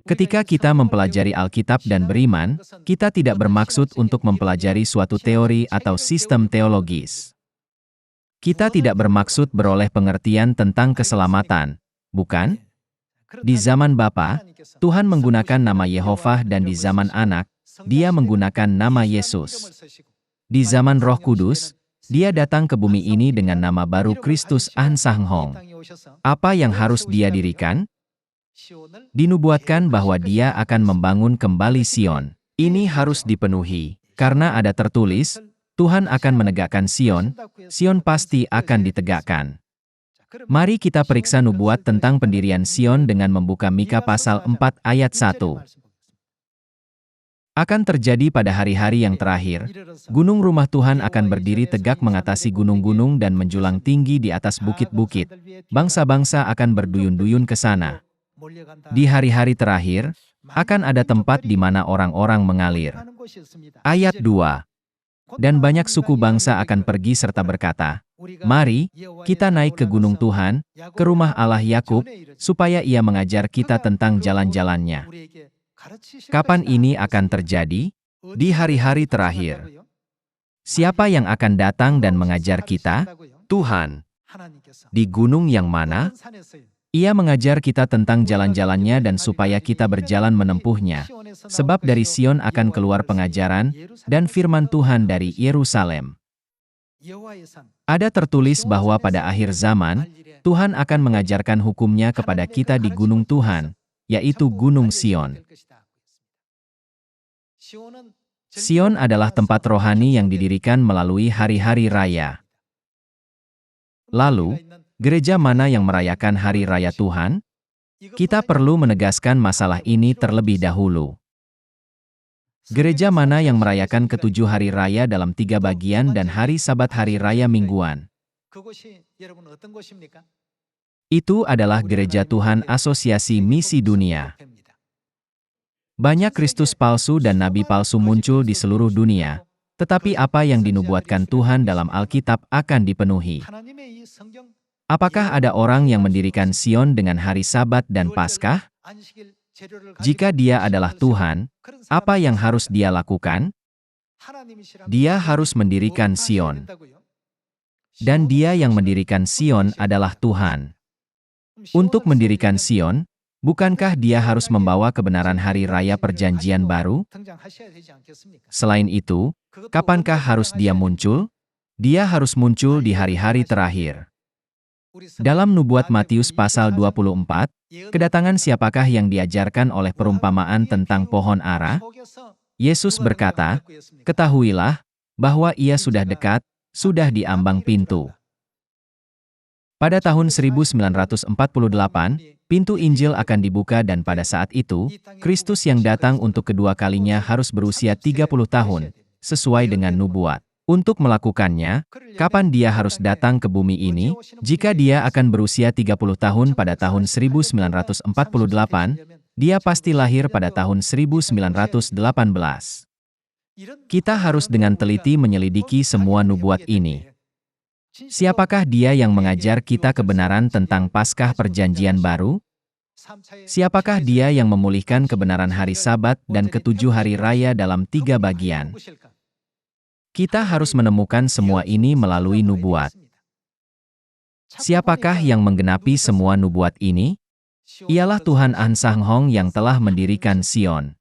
Ketika kita mempelajari Alkitab dan beriman, kita tidak bermaksud untuk mempelajari suatu teori atau sistem teologis. Kita tidak bermaksud beroleh pengertian tentang keselamatan, bukan? Di zaman Bapa, Tuhan menggunakan nama Yehovah, dan di zaman Anak, Dia menggunakan nama Yesus. Di zaman Roh Kudus, Dia datang ke bumi ini dengan nama baru Kristus An-Sang-hong. Apa yang harus Dia dirikan? Dinubuatkan bahwa Dia akan membangun kembali Sion. Ini harus dipenuhi, karena ada tertulis, Tuhan akan menegakkan Sion, Sion pasti akan ditegakkan. Mari kita periksa nubuat tentang pendirian Sion dengan membuka Mika pasal 4 ayat 1. Akan terjadi pada hari-hari yang terakhir, gunung rumah Tuhan akan berdiri tegak mengatasi gunung-gunung dan menjulang tinggi di atas bukit-bukit. Bangsa-bangsa akan berduyun-duyun ke sana. Di hari-hari terakhir, akan ada tempat di mana orang-orang mengalir. Ayat 2. Dan banyak suku bangsa akan pergi serta berkata, "Mari, kita naik ke gunung Tuhan, ke rumah Allah Yakub, supaya Ia mengajar kita tentang jalan-jalannya." Kapan ini akan terjadi? Di hari-hari terakhir. Siapa yang akan datang dan mengajar kita? Tuhan. Di gunung yang mana? Ia mengajar kita tentang jalan-jalannya dan supaya kita berjalan menempuhnya. Sebab dari Sion akan keluar pengajaran, dan firman Tuhan dari Yerusalem. Ada tertulis bahwa pada akhir zaman, Tuhan akan mengajarkan hukum-Nya kepada kita di gunung Tuhan, yaitu Gunung Sion. Sion adalah tempat rohani yang didirikan melalui hari-hari raya. Lalu, gereja mana yang merayakan hari raya Tuhan? Kita perlu menegaskan masalah ini terlebih dahulu. Gereja mana yang merayakan ketujuh hari raya dalam 3 bagian dan hari Sabat hari raya mingguan? Itu adalah Gereja Tuhan Asosiasi Misi Dunia. Banyak Kristus palsu dan nabi palsu muncul di seluruh dunia, tetapi apa yang dinubuatkan Tuhan dalam Alkitab akan dipenuhi. Apakah ada orang yang mendirikan Sion dengan hari Sabat dan Paskah? Jika Dia adalah Tuhan, apa yang harus Dia lakukan? Dia harus mendirikan Sion. Dan Dia yang mendirikan Sion adalah Tuhan. Untuk mendirikan Sion, bukankah Dia harus membawa kebenaran hari raya perjanjian baru? Selain itu, kapankah harus Dia muncul? Dia harus muncul di hari-hari terakhir. Dalam nubuat Matius pasal 24, kedatangan siapakah yang diajarkan oleh perumpamaan tentang pohon ara? Yesus berkata, "Ketahuilah, bahwa Ia sudah dekat, sudah di ambang pintu." Pada tahun 1948, pintu Injil akan dibuka dan pada saat itu, Kristus yang datang untuk kedua kalinya harus berusia 30 tahun, sesuai dengan nubuat. Untuk melakukannya, kapan Dia harus datang ke bumi ini? Jika Dia akan berusia 30 tahun pada tahun 1948, Dia pasti lahir pada tahun 1918. Kita harus dengan teliti menyelidiki semua nubuat ini. Siapakah Dia yang mengajar kita kebenaran tentang Paskah Perjanjian Baru? Siapakah Dia yang memulihkan kebenaran hari Sabat dan ketujuh hari raya dalam 3 bagian? Kita harus menemukan semua ini melalui nubuat. Siapakah yang menggenapi semua nubuat ini? Ialah Tuhan An-Sang-hong yang telah mendirikan Sion.